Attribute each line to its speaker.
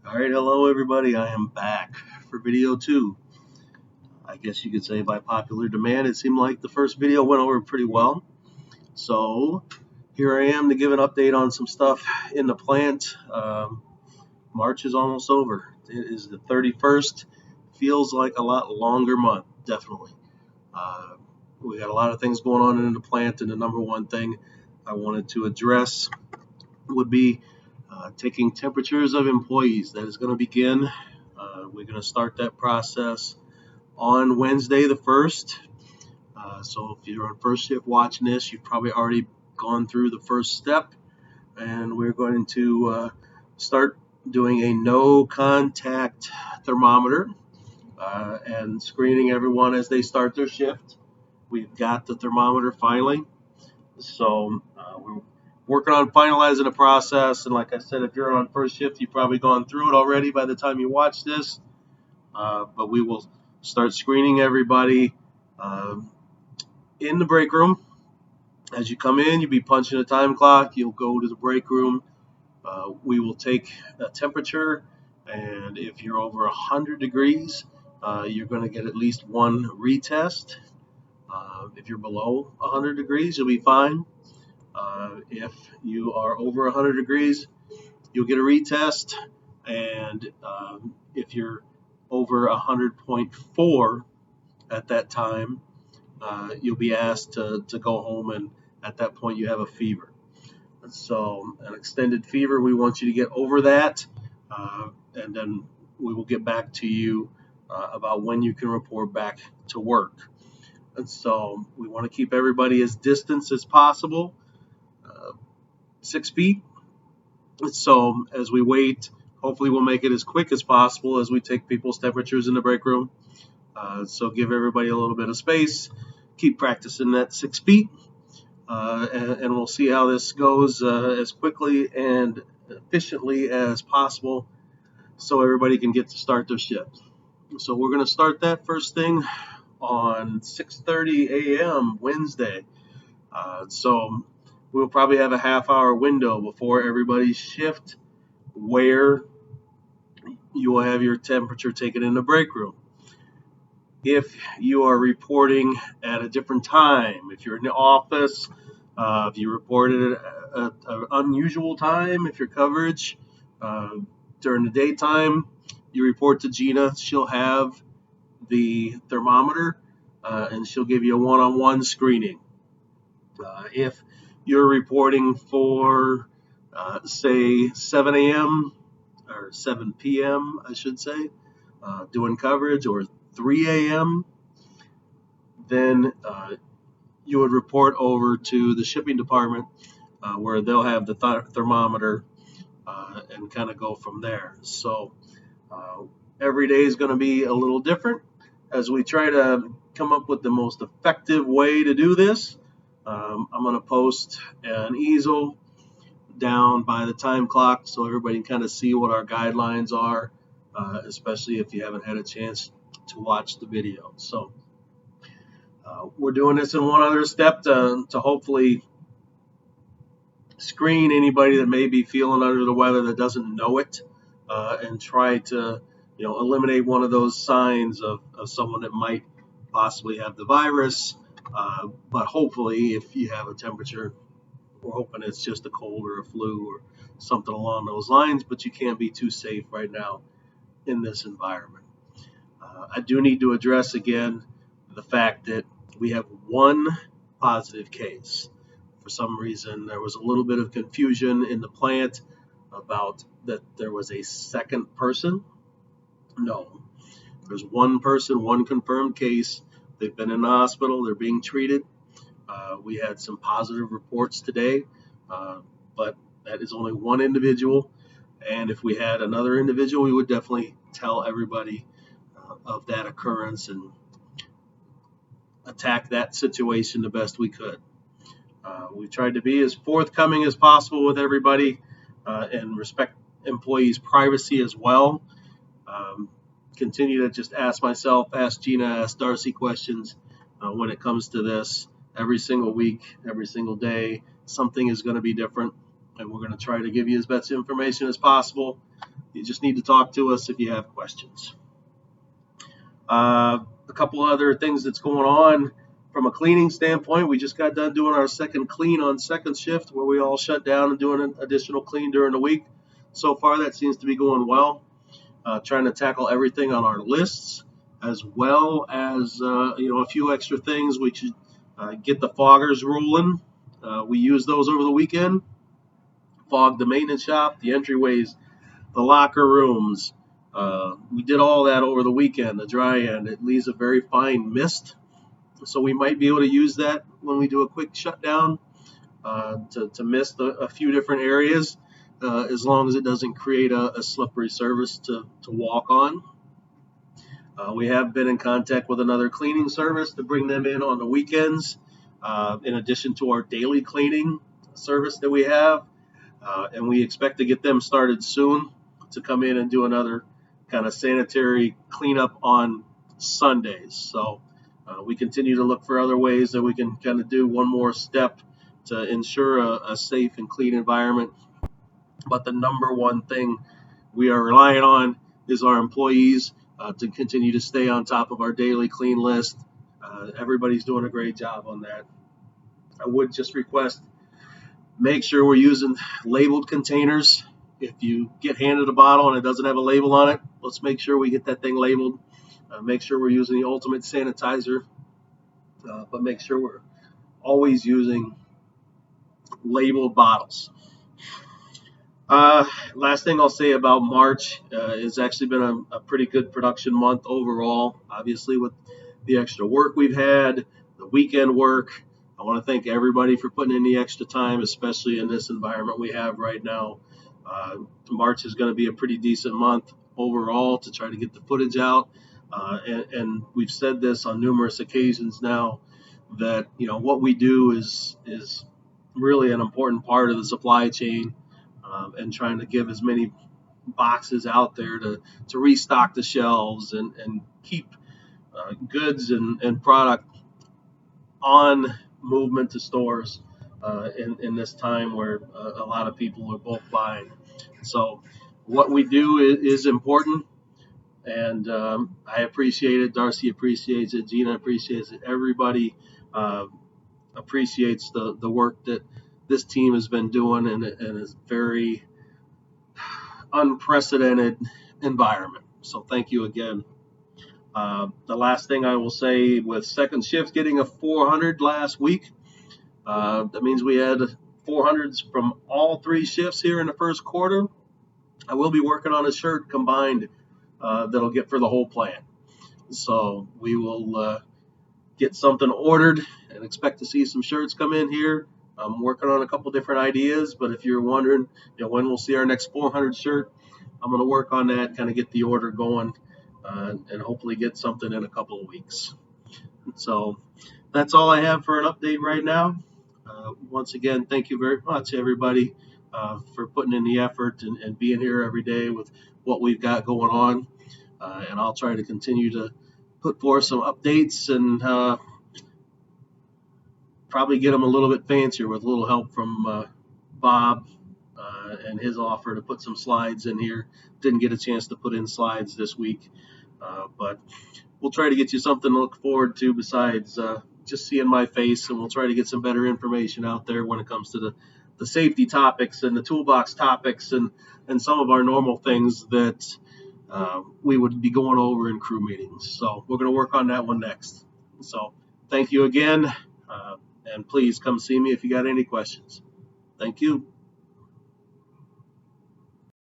Speaker 1: All right, hello everybody. I am back for video two. I guess you could say by popular demand, it seemed like the first video went over pretty well. So here I am to give an update on some stuff in the plant. March is almost over. It is the 31st. Feels like a lot longer month, definitely. Uh, we got a lot of things going on in the plant, and the number one thing I wanted to address would be taking temperatures of employees. That is going to begin. We're going to start that process on Wednesday the 1st. So if you're on first shift watching this, you've probably already gone through the first step. And we're going to start doing a no contact thermometer and screening everyone as they start their shift. We've got the thermometer finally. So we're working on finalizing the process. And like I said, if you're on first shift, you've probably gone through it already by the time you watch this. But we will start screening everybody in the break room. As you come in, you'll be punching a time clock. You'll go to the break room. We will take a temperature, and if you're over 100 degrees, you're going to get at least one retest. If you're below 100 degrees, you'll be fine. If you are over 100 degrees, you'll get a retest, and if you're over 100.4 at that time, you'll be asked to go home, and at that point you have a fever. So an extended fever, we want you to get over that, and then we will get back to you about when you can report back to work. And so we want to keep everybody as distant as possible, 6 feet. So as we wait, hopefully we'll make it as quick as possible as we take people's temperatures in the break room. So give everybody a little bit of space. Keep practicing that 6 feet, and we'll see how this goes as quickly and efficiently as possible so everybody can get to start their shift. So we're going to start that first thing on 6:30 a.m. Wednesday. So we'll probably have a half-hour window before everybody's shift where you will have your temperature taken in the break room. If you are reporting at a different time, if you're in the office, if you reported at an unusual time, if your coverage during the daytime, you report to Gina. She'll have the thermometer and she'll give you a one-on-one screening. If you're reporting for, say, 7 a.m. or 7 p.m., I should say, doing coverage, or 3 a.m., then you would report over to the shipping department where they'll have the thermometer and kind of go from there. So every day is going to be a little different as we try to come up with the most effective way to do this. I'm going to post an easel down by the time clock so everybody can kind of see what our guidelines are, especially if you haven't had a chance to watch the video. So we're doing this in one other step to hopefully screen anybody that may be feeling under the weather that doesn't know it, and try to eliminate one of those signs of someone that might possibly have the virus. But hopefully, if you have a temperature, we're hoping it's just a cold or a flu or something along those lines, but you can't be too safe right now in this environment. I do need to address again the fact that we have one positive case. For some reason, there was a little bit of confusion in the plant about that there was a second person. No, there's one person, one confirmed case. They've been in the hospital. They're being treated. We had some positive reports today, but that is only one individual. And if we had another individual, we would definitely tell everybody of that occurrence and attack that situation the best we could. We tried to be as forthcoming as possible with everybody and respect employees' privacy as well. Continue to just ask myself, ask Gina, ask Darcy questions when it comes to this. Every single week, every single day, something is going to be different, and we're going to try to give you as best information as possible. You just need to talk to us if you have questions. A couple other things that's going on from a cleaning standpoint. We just got done doing our second clean on second shift, where we all shut down and doing an additional clean during the week. So far, that seems to be going well. Trying to tackle everything on our lists, as well as a few extra things. We should get the foggers rolling. We use those over the weekend. Fog the maintenance shop, the entryways, the locker rooms. We did all that over the weekend, the dry end. It leaves a very fine mist, so we might be able to use that when we do a quick shutdown to mist a few different areas, as long as it doesn't create a slippery surface to walk on. We have been in contact with another cleaning service to bring them in on the weekends, in addition to our daily cleaning service that we have. And we expect to get them started soon to come in and do another kind of sanitary cleanup on Sundays. So we continue to look for other ways that we can kind of do one more step to ensure a safe and clean environment. But the number one thing we are relying on is our employees to continue to stay on top of our daily clean list. Everybody's doing a great job on that. I would just request, make sure we're using labeled containers. If you get handed a bottle and it doesn't have a label on it, let's make sure we get that thing labeled. Make sure we're using the ultimate sanitizer, but make sure we're always using labeled bottles. Last thing I'll say about March, it's actually been a pretty good production month overall, obviously with the extra work we've had, the weekend work. I want to thank everybody for putting in the extra time, especially in this environment we have right now. March is going to be a pretty decent month overall to try to get the footage out. And we've said this on numerous occasions now that, what we do is really an important part of the supply chain, and trying to give as many boxes out there to restock the shelves and keep goods and product on movement to stores in this time where a lot of people are bulk buying. So what we do is important, and I appreciate it. Darcy appreciates it. Gina appreciates it. Everybody appreciates the work that this team has been doing in a very unprecedented environment. So thank you again. The last thing I will say, with second shift getting a 400 last week, that means we had 400s from all three shifts here in the first quarter. I will be working on a shirt combined that'll get for the whole plant. So we will get something ordered and expect to see some shirts come in here. I'm working on a couple different ideas, but if you're wondering, when we'll see our next 400 shirt, I'm going to work on that, kind of get the order going, and hopefully get something in a couple of weeks. So that's all I have for an update right now. Once again, thank you very much, everybody, for putting in the effort and being here every day with what we've got going on. And I'll try to continue to put forth some updates and probably get them a little bit fancier with a little help from Bob and his offer to put some slides in here. Didn't get a chance to put in slides this week, but we'll try to get you something to look forward to besides just seeing my face, and we'll try to get some better information out there when it comes to the safety topics and the toolbox topics and some of our normal things that we would be going over in crew meetings. So we're going to work on that one next. So thank you again, and please come see me if you got any questions. Thank you.